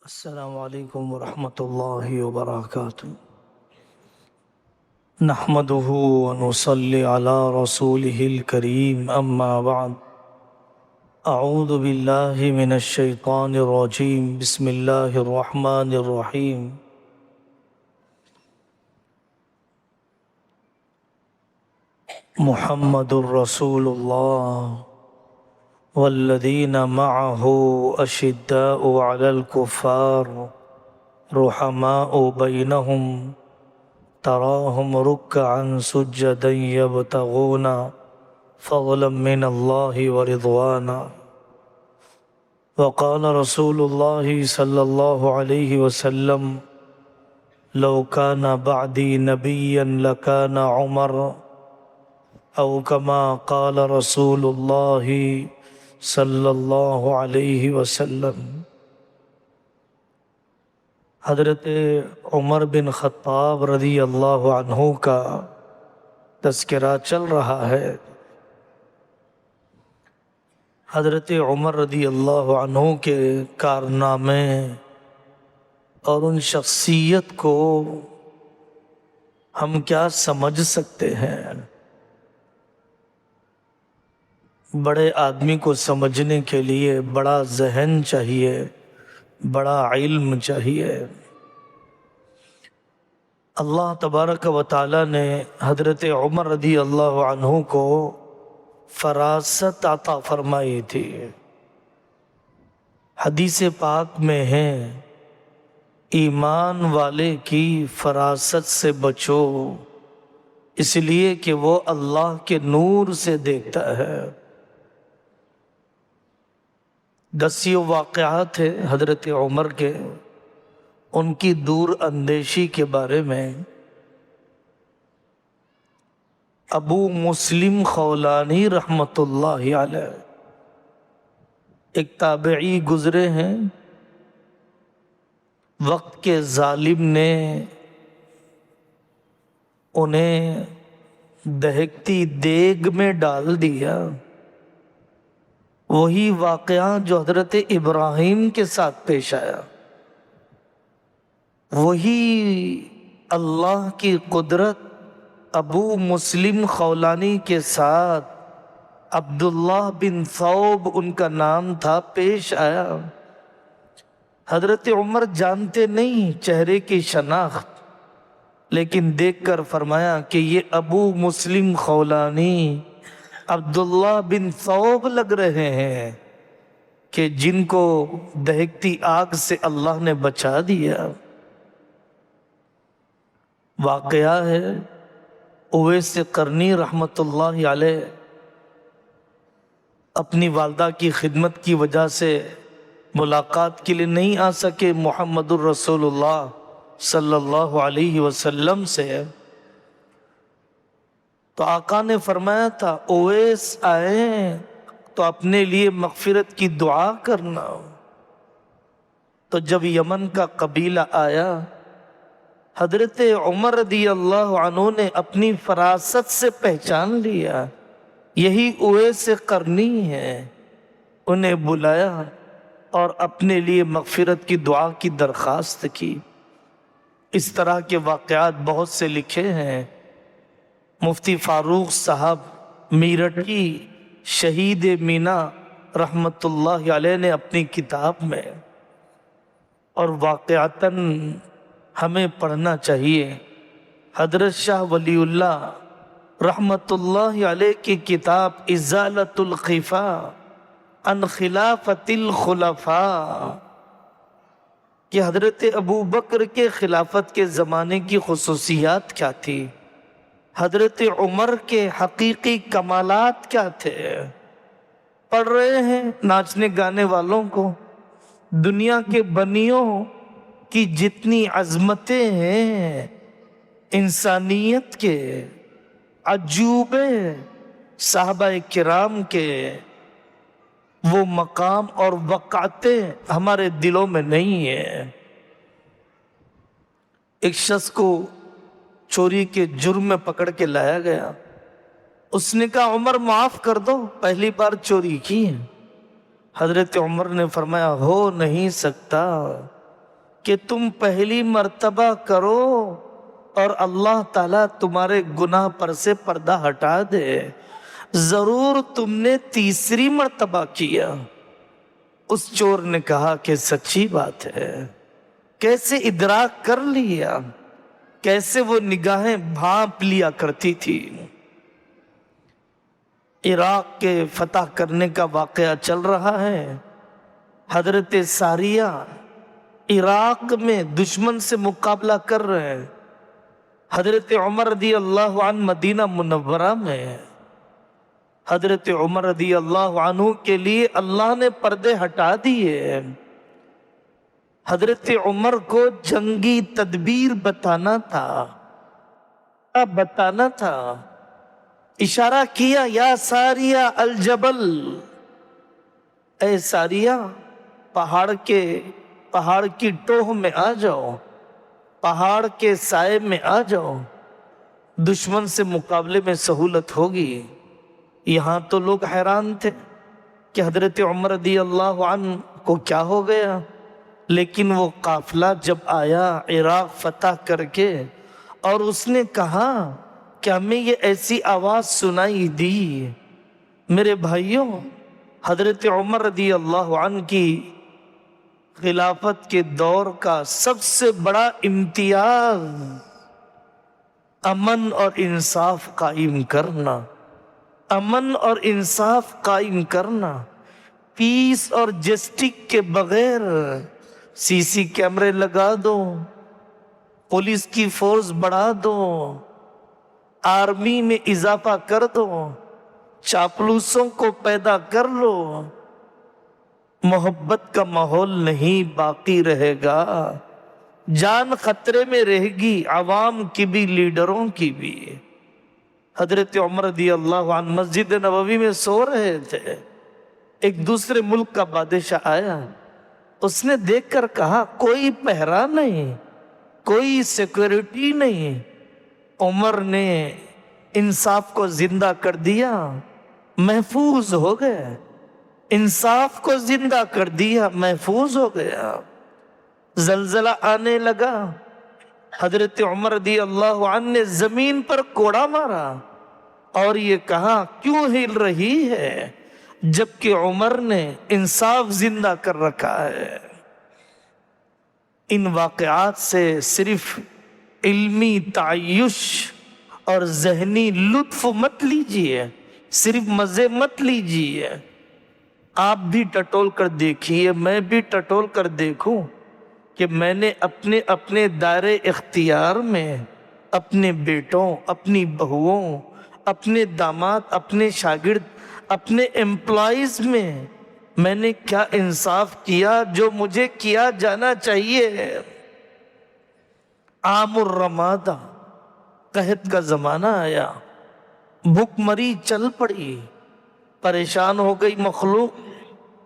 السلام علیکم ورحمۃ اللہ وبرکاتہ نحمده ونصلی علی رسوله الکریم اما بعد اعوذ باللہ من الشیطان الرجیم بسم اللہ الرحمن الرحیم محمد الرسول اللہ والذین معه اشداء علی الکفار رحماء بینہم تراہم رکعا سجدا یبتغون فضلا من اللہ ورضوانا وقال رسول اللہ صلی اللہ علیہ وسلم لو کان بعدی نبیا لکان عمر او کما قال رسول اللہ صلی اللہ علیہ وسلم۔ حضرت عمر بن خطاب رضی اللہ عنہ کا تذکرہ چل رہا ہے۔ حضرت عمر رضی اللہ عنہ کے کارنامے اور ان شخصیت کو ہم کیا سمجھ سکتے ہیں؟ بڑے آدمی کو سمجھنے کے لیے بڑا ذہن چاہیے، بڑا علم چاہیے۔ اللہ تبارک و تعالی نے حضرت عمر رضی اللہ عنہ کو فراست عطا فرمائی تھی۔ حدیث پاک میں ہے ایمان والے کی فراست سے بچو، اس لیے کہ وہ اللہ کے نور سے دیکھتا ہے۔ 10 واقعات ہیں حضرت عمر کے، ان کی دور اندیشی کے بارے میں۔ ابو مسلم خولانی رحمۃ اللہ علیہ ایک تابعی گزرے ہیں، وقت کے ظالم نے انہیں دہکتی دیگ میں ڈال دیا۔ وہی واقعہ جو حضرت ابراہیم کے ساتھ پیش آیا، وہی اللہ کی قدرت ابو مسلم خولانی کے ساتھ عبداللہ بن ثوب ان کا نام تھا، پیش آیا۔ حضرت عمر جانتے نہیں چہرے کی شناخت، لیکن دیکھ کر فرمایا کہ یہ ابو مسلم خولانی عبداللہ بن ثوب لگ رہے ہیں کہ جن کو دہکتی آگ سے اللہ نے بچا دیا۔ واقعہ ہے اویس قرنی رحمۃ اللہ علیہ اپنی والدہ کی خدمت کی وجہ سے ملاقات کے لیے نہیں آ سکے محمد الرسول اللہ صلی اللہ علیہ وسلم سے، تو آقا نے فرمایا تھا اویس آئے تو اپنے لیے مغفرت کی دعا کرنا۔ تو جب یمن کا قبیلہ آیا، حضرت عمر رضی اللہ عنہ نے اپنی فراست سے پہچان لیا یہی اویس قرنی ہے، انہیں بلایا اور اپنے لیے مغفرت کی دعا کی درخواست کی۔ اس طرح کے واقعات بہت سے لکھے ہیں۔ مفتی فاروق صاحب میرٹھی شہید مینا رحمت اللہ علیہ نے اپنی کتاب میں، اور واقعتاً ہمیں پڑھنا چاہیے، حضرت شاہ ولی اللہ رحمت اللہ علیہ کی کتاب ازالۃ الخفا عن خلافت الخلفاء کہ حضرت ابو بکر کے خلافت کے زمانے کی خصوصیات کیا تھی، حضرت عمر کے حقیقی کمالات کیا تھے۔ پڑھ رہے ہیں ناچنے گانے والوں کو، دنیا کے بنیوں کی جتنی عظمتیں ہیں، انسانیت کے عجوبے صحابہ کرام کے، وہ مقام اور وقعتیں ہمارے دلوں میں نہیں ہیں۔ ایک شخص کو چوری کے جرم میں پکڑ کے لایا گیا، اس نے کہا عمر معاف کر دو، پہلی بار چوری کی ہے۔ حضرت عمر نے فرمایا ہو نہیں سکتا، کہ تم پہلی مرتبہ کرو اور اللہ تعالیٰ تمہارے گناہ پر سے پردہ ہٹا دے، ضرور تم نے تیسری مرتبہ کیا۔ اس چور نے کہا کہ سچی بات ہے۔ کیسے ادراک کر لیا، کیسے وہ نگاہیں بھانپ لیا کرتی تھی۔ عراق کے فتح کرنے کا واقعہ چل رہا ہے۔ حضرت ساریہ عراق میں دشمن سے مقابلہ کر رہے ہیں، حضرت عمر رضی اللہ عنہ مدینہ منورہ میں۔ حضرت عمر رضی اللہ عنہ کے لیے اللہ نے پردے ہٹا دیے۔ حضرت عمر کو جنگی تدبیر بتانا تھا، اشارہ کیا، یا ساریہ الجبل، اے ساریہ پہاڑ کی ٹوہ میں آ جاؤ، پہاڑ کے سائے میں آ جاؤ، دشمن سے مقابلے میں سہولت ہوگی۔ یہاں تو لوگ حیران تھے کہ حضرت عمر رضی اللہ عنہ کو کیا ہو گیا، لیکن وہ قافلہ جب آیا عراق فتح کر کے اور اس نے کہا کہ ہمیں یہ ایسی آواز سنائی دی۔ میرے بھائیوں، حضرت عمر رضی اللہ عنہ کی خلافت کے دور کا سب سے بڑا امتیاز امن اور انصاف قائم کرنا، امن اور انصاف قائم کرنا، پیس اور جسٹک کے بغیر سی سی کیمرے لگا دو، پولیس کی فورس بڑھا دو، آرمی میں اضافہ کر دو، چاپلوسوں کو پیدا کر لو، محبت کا ماحول نہیں باقی رہے گا، جان خطرے میں رہے گی، عوام کی بھی لیڈروں کی بھی۔ حضرت عمر رضی اللہ عنہ مسجد نبوی میں سو رہے تھے، ایک دوسرے ملک کا بادشاہ آیا، اس نے دیکھ کر کہا کوئی پہرا نہیں، کوئی سیکورٹی نہیں۔ عمر نے انصاف کو زندہ کر دیا، محفوظ ہو گئے، انصاف کو زندہ کر دیا، محفوظ ہو گیا۔ زلزلہ آنے لگا، حضرت عمر رضی اللہ عنہ نے زمین پر کوڑا مارا اور یہ کہا کیوں ہل رہی ہے، جبکہ عمر نے انصاف زندہ کر رکھا ہے۔ ان واقعات سے صرف علمی تعیش اور ذہنی لطف مت لیجیے، صرف مزے مت لیجیے، آپ بھی ٹٹول کر دیکھیے، میں بھی ٹٹول کر دیکھوں کہ میں نے اپنے دائرے اختیار میں اپنے بیٹوں، اپنی بہوؤں، اپنے داماد، اپنے شاگرد، اپنے امپلائیز میں نے کیا انصاف کیا جو مجھے کیا جانا چاہیے۔ عام الرمادہ، قحط کا زمانہ آیا، بھوک مری چل پڑی، پریشان ہو گئی مخلوق۔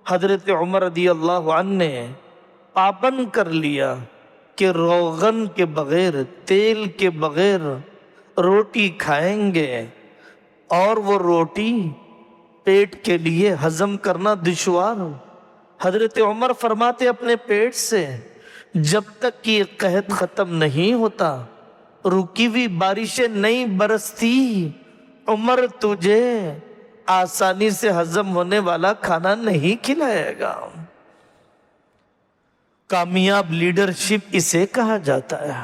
حضرت عمر رضی اللہ عنہ نے پابند کر لیا کہ روغن کے بغیر، تیل کے بغیر روٹی کھائیں گے، اور وہ روٹی پیٹ کے لیے ہضم کرنا دشوار۔ حضرت عمر فرماتے اپنے پیٹ سے جب تک یہ قحط ختم نہیں ہوتا، رکی ہوئی بارشیں نہیں برستی، عمر تجھے آسانی سے ہضم ہونے والا کھانا نہیں کھلائے گا۔ کامیاب لیڈرشپ اسے کہا جاتا ہے۔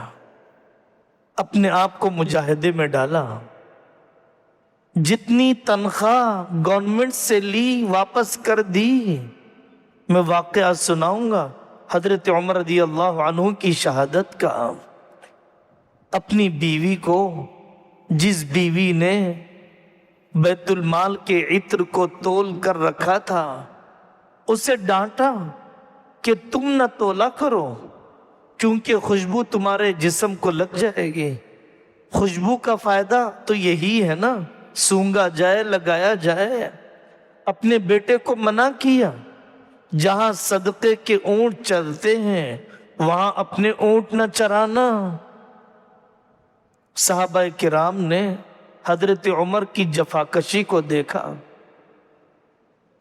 اپنے آپ کو مجاہدے میں ڈالا، جتنی تنخواہ گورنمنٹ سے لی واپس کر دی۔ میں واقعہ سناؤں گا حضرت عمر رضی اللہ عنہ کی شہادت کا۔ اپنی بیوی کو، جس بیوی نے بیت المال کے عطر کو تول کر رکھا تھا، اسے ڈانٹا کہ تم نہ تولا کرو، کیونکہ خوشبو تمہارے جسم کو لگ جائے گی۔ خوشبو کا فائدہ تو یہی ہے نا، سونگا جائے، لگایا جائے۔ اپنے بیٹے کو منع کیا، جہاں صدقے کے اونٹ چلتے ہیں وہاں اپنے اونٹ نہ چرانا۔ صحابہ کرام نے حضرت عمر کی جفاکشی کو دیکھا،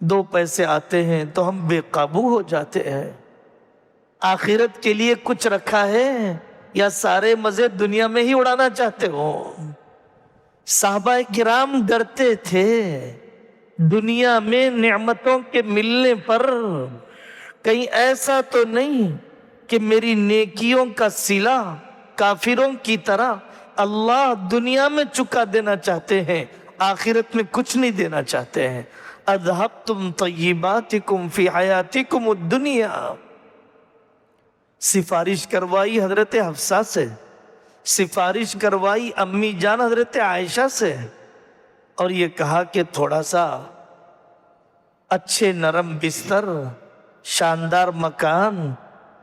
2 پیسے آتے ہیں تو ہم بے قابو ہو جاتے ہیں، آخرت کے لیے کچھ رکھا ہے یا سارے مزے دنیا میں ہی اڑانا چاہتے ہو؟ صحابہ کرام ڈرتے تھے دنیا میں نعمتوں کے ملنے پر کہیں ایسا تو نہیں کہ میری نیکیوں کا صلہ کافروں کی طرح اللہ دنیا میں چکا دینا چاہتے ہیں، آخرت میں کچھ نہیں دینا چاہتے ہیں۔ اذہبتم طیباتکم فی حیاتکم الدنیا، سفارش کروائی حضرت حفصہ سے، سفارش کروائی امی جان حضرت عائشہ سے، اور یہ کہا کہ تھوڑا سا اچھے نرم بستر، شاندار مکان،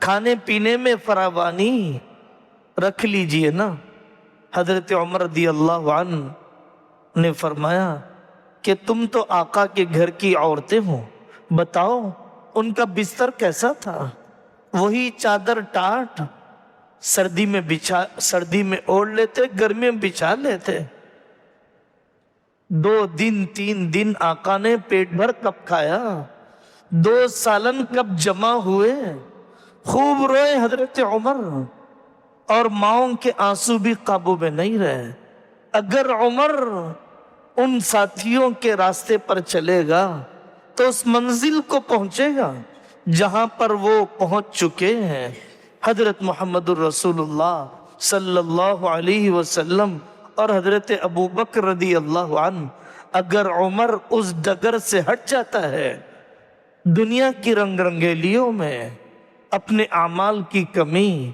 کھانے پینے میں فراوانی رکھ لیجئے نا۔ حضرت عمر رضی اللہ عنہ نے فرمایا کہ تم تو آقا کے گھر کی عورتیں ہو، بتاؤ ان کا بستر کیسا تھا؟ وہی چادر ٹاٹ سردی میں اوڑھ لیتے، گرمی میں بچھا لیتے۔ 2 دن 3 دن آقا نے پیٹ بھر کب کھایا، 2 سالن کب جمع ہوئے، خوب روئے حضرت عمر، اور ماؤں کے آنسو بھی قابو میں نہیں رہے۔ اگر عمر ان ساتھیوں کے راستے پر چلے گا تو اس منزل کو پہنچے گا جہاں پر وہ پہنچ چکے ہیں۔ حضرت محمد الرسول اللہ صلی اللہ علیہ وسلم اور حضرت ابو بکر رضی اللہ عنہ، اگر عمر اس ڈگر سے ہٹ جاتا ہے، دنیا کی رنگ رنگیلیوں میں اپنے اعمال کی کمی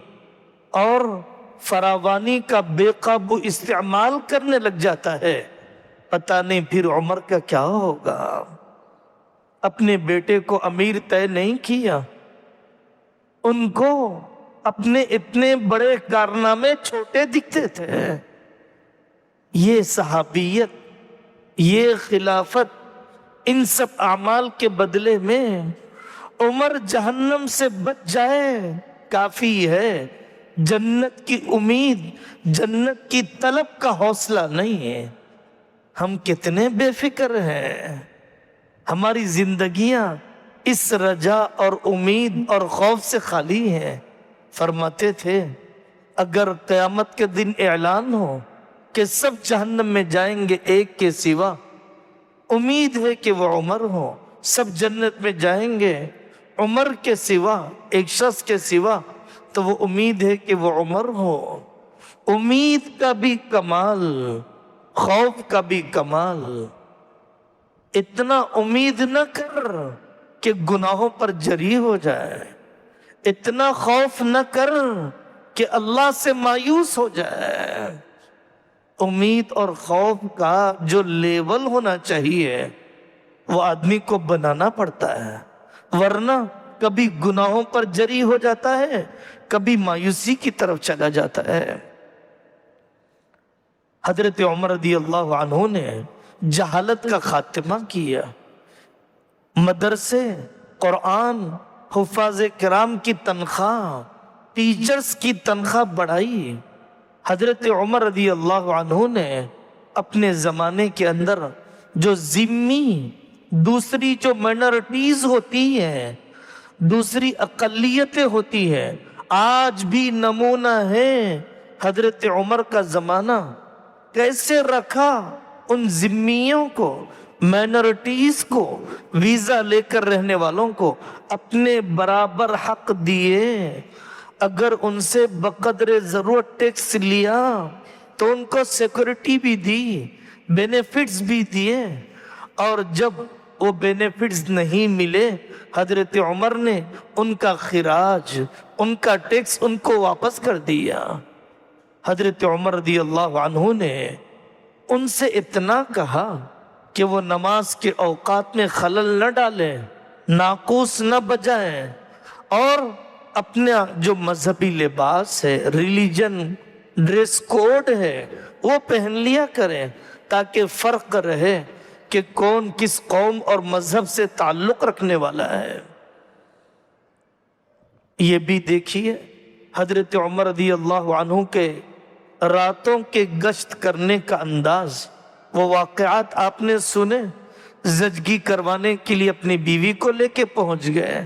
اور فراوانی کا بے قابو استعمال کرنے لگ جاتا ہے، پتہ نہیں پھر عمر کا کیا ہوگا۔ اپنے بیٹے کو امیر طے نہیں کیا، ان کو اپنے اتنے بڑے کارنامے چھوٹے دکھتے تھے۔ یہ صحابیت، یہ خلافت، ان سب اعمال کے بدلے میں عمر جہنم سے بچ جائے کافی ہے۔ جنت کی امید، جنت کی طلب کا حوصلہ نہیں ہے۔ ہم کتنے بے فکر ہیں، ہماری زندگیاں اس رجا اور امید اور خوف سے خالی ہیں۔ فرماتے تھے اگر قیامت کے دن اعلان ہو کہ سب جہنم میں جائیں گے ایک کے سوا، امید ہے کہ وہ عمر ہو۔ سب جنت میں جائیں گے عمر کے سوا، ایک شخص کے سوا، تو وہ امید ہے کہ وہ عمر ہو۔ امید کا بھی کمال، خوف کا بھی کمال۔ اتنا امید نہ کر کہ گناہوں پر جری ہو جائے، اتنا خوف نہ کر کہ اللہ سے مایوس ہو جائے۔ امید اور خوف کا جو لیول ہونا چاہیے وہ آدمی کو بنانا پڑتا ہے، ورنہ کبھی گناہوں پر جری ہو جاتا ہے، کبھی مایوسی کی طرف چلا جاتا ہے۔ حضرت عمر رضی اللہ عنہ نے جہالت کا خاتمہ کیا، مدرسے، قرآن، حفاظ کرام کی تنخواہ، ٹیچرز کی تنخواہ بڑھائی۔ حضرت عمر رضی اللہ عنہ نے اپنے زمانے کے اندر جو ذمی، دوسری جو مائنرٹیز ہوتی ہیں، دوسری اقلیتیں ہوتی ہیں، آج بھی نمونہ ہے حضرت عمر کا زمانہ کیسے رکھا ان ذمیوں کو، مائنرٹیز کو، ویزا لے کر رہنے والوں کو اپنے برابر حق دیے۔ اگر ان سے بقدر ضرورت ٹیکس لیا تو ان کو سیکورٹی بھی دی، بینیفٹس بھی دیے، اور جب وہ بینیفٹس نہیں ملے حضرت عمر نے ان کا خراج، ان کا ٹیکس ان کو واپس کر دیا۔ حضرت عمر رضی اللہ عنہ نے ان سے اتنا کہا کہ وہ نماز کے اوقات میں خلل نہ ڈالیں، ناقوس نہ بجائیں، اور اپنا جو مذہبی لباس ہے، ریلیجن ڈریس کوڈ ہے، وہ پہن لیا کریں تاکہ فرق رہے کہ کون کس قوم اور مذہب سے تعلق رکھنے والا ہے۔ یہ بھی دیکھیے حضرت عمر رضی اللہ عنہ کے راتوں کے گشت کرنے کا انداز، وہ واقعات آپ نے سنے، زچگی کروانے کے لیے اپنی بیوی کو لے کے پہنچ گئے،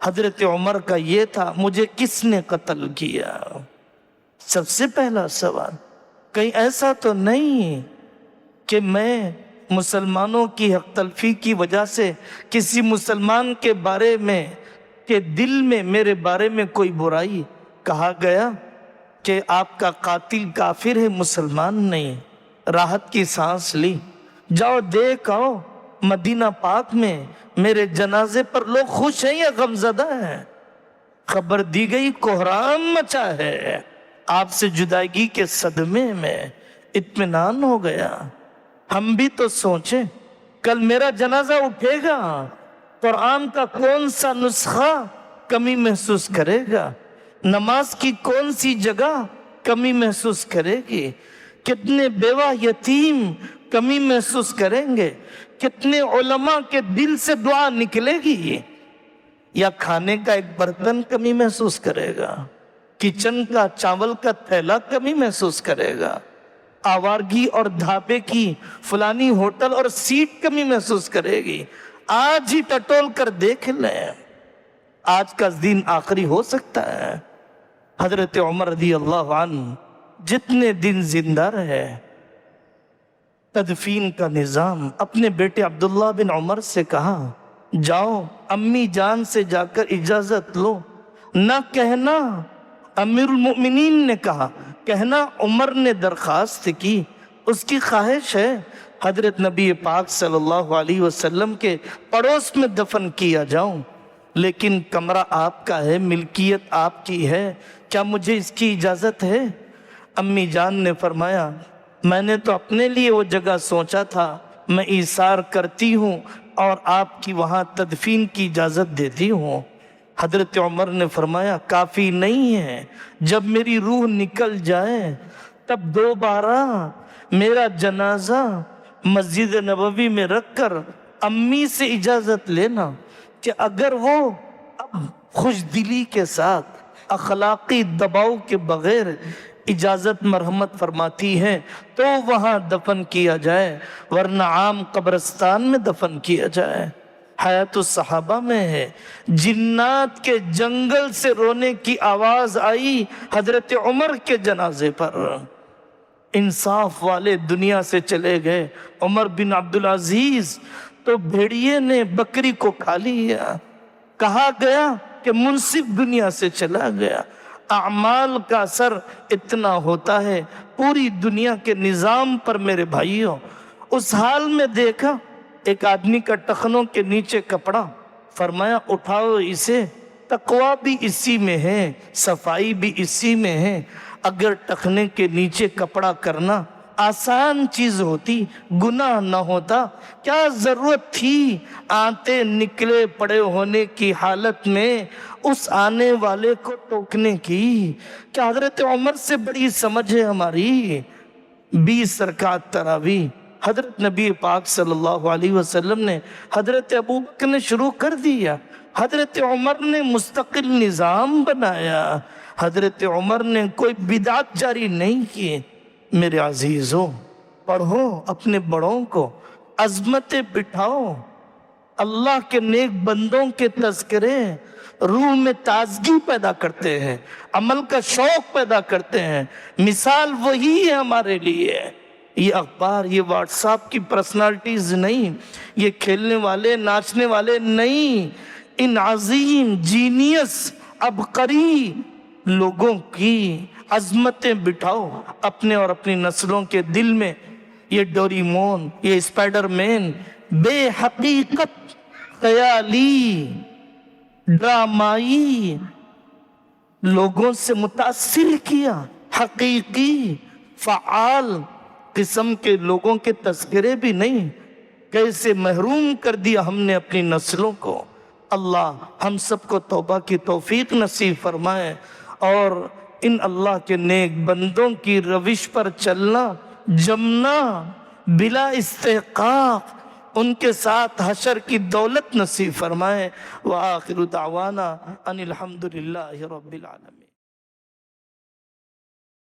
حضرت عمر کا یہ تھا، مجھے کس نے قتل کیا؟ سب سے پہلا سوال۔ کہیں ایسا تو نہیں کہ میں مسلمانوں کی حق تلفی کی وجہ سے کسی مسلمان کے بارے میں کہ دل میں میرے بارے میں کوئی برائی کہا گیا کہ آپ کا قاتل کافر ہے، مسلمان نہیں؟ راحت کی سانس لی۔ جاؤ دیکھ آؤ مدینہ پاک میں میرے جنازے پر لوگ خوش ہیں یا غمزدہ ہیں؟ خبر دی گئی کوہرام مچا ہے، آپ سے جدائیگی کے صدمے میں اطمینان ہو گیا۔ ہم بھی تو سوچیں کل میرا جنازہ اٹھے گا، قرآن کا کون سا نسخہ کمی محسوس کرے گا؟ نماز کی کون سی جگہ کمی محسوس کرے گی؟ کتنے بیوہ یتیم کمی محسوس کریں گے؟ کتنے علماء کے دل سے دعا نکلے گی؟ یا کھانے کا ایک برتن کمی محسوس کرے گا؟ کچن کا چاول کا تھیلا کمی محسوس کرے گا؟ آوارگی اور دھاپے کی فلانی ہوٹل اور سیٹ کمی محسوس کرے گی؟ آج ہی ٹٹول کر دیکھ لیں، آج کا دن آخری ہو سکتا ہے۔ حضرت عمر رضی اللہ عنہ جتنے دن زندہ رہے، تدفین کا نظام اپنے بیٹے عبداللہ بن عمر سے کہا، جاؤ امی جان سے جا کر اجازت لو، نہ کہنا امیر المؤمنین نے کہا، کہنا عمر نے درخواست کی، اس کی خواہش ہے حضرت نبی پاک صلی اللہ علیہ وسلم کے پڑوس میں دفن کیا جاؤں، لیکن کمرہ آپ کا ہے، ملکیت آپ کی ہے، کیا مجھے اس کی اجازت ہے؟ امی جان نے فرمایا، میں نے تو اپنے لیے وہ جگہ سوچا تھا، میں ایثار کرتی ہوں اور آپ کی وہاں تدفین کی اجازت دیتی ہوں۔ حضرت عمر نے فرمایا، کافی نہیں ہے، جب میری روح نکل جائے تب دوبارہ میرا جنازہ مسجد نبوی میں رکھ کر امی سے اجازت لینا کہ اگر وہ اب خوش دلی کے ساتھ اخلاقی دباؤ کے بغیر اجازت مرحمت فرماتی ہے تو وہاں دفن کیا جائے، ورنہ عام قبرستان میں دفن کیا جائے۔ حیات الصحابہ میں ہے، جنات کے جنگل سے رونے کی آواز آئی حضرت عمر کے جنازے پر، انصاف والے دنیا سے چلے گئے۔ عمر بن عبدالعزیز تو بھیڑیے نے بکری کو کھا لیا، کہا گیا کہ منصف دنیا سے چلا گیا۔ اعمال کا اثر اتنا ہوتا ہے پوری دنیا کے نظام پر میرے بھائیوں۔ اس حال میں دیکھا ایک آدمی کا ٹخنوں کے نیچے کپڑا، فرمایا اٹھاؤ اسے، تقویٰ بھی اسی میں ہے، صفائی بھی اسی میں ہے۔ اگر ٹخنے کے نیچے کپڑا کرنا آسان چیز ہوتی، گناہ نہ ہوتا، کیا ضرورت تھی آتے نکلے پڑے ہونے کی حالت میں اس آنے والے کو ٹوکنے کی؟ کیا حضرت عمر سے بڑی سمجھ ہے ہماری؟ 20 رکعت تراویح حضرت نبی پاک صلی اللہ علیہ وسلم نے حضرت ابوبکر نے شروع کر دیا، حضرت عمر نے مستقل نظام بنایا، حضرت عمر نے کوئی بدعت جاری نہیں کی۔ میرے عزیزوں، پڑھو اپنے بڑوں کو، عظمتیں بٹھاؤ، اللہ کے نیک بندوں کے تذکرے روح میں تازگی پیدا کرتے ہیں، عمل کا شوق پیدا کرتے ہیں۔ مثال وہی ہے ہمارے لیے، یہ اخبار، یہ واٹس ایپ کی پرسنالٹیز نہیں، یہ کھیلنے والے ناچنے والے نہیں، ان عظیم جینیس عبقری لوگوں کی عظمتیں بٹھاؤ اپنے اور اپنی نسلوں کے دل میں۔ یہ ڈوریمون، یہ اسپائڈر مین بے حقیقت، خیالی، ڈرامائی لوگوں سے متاثر کیا، حقیقی فعال قسم کے لوگوں کے تذکرے بھی نہیں۔ کیسے محروم کر دیا ہم نے اپنی نسلوں کو۔ اللہ ہم سب کو توبہ کی توفیق نصیب فرمائے اور ان اللہ کے نیک بندوں کی روش پر چلنا، جمنا بلا استحقاق، ان کے ساتھ حشر کی دولت نصیب فرمائے۔ وآخر دعوانا ان الحمدللہ رب العالمین۔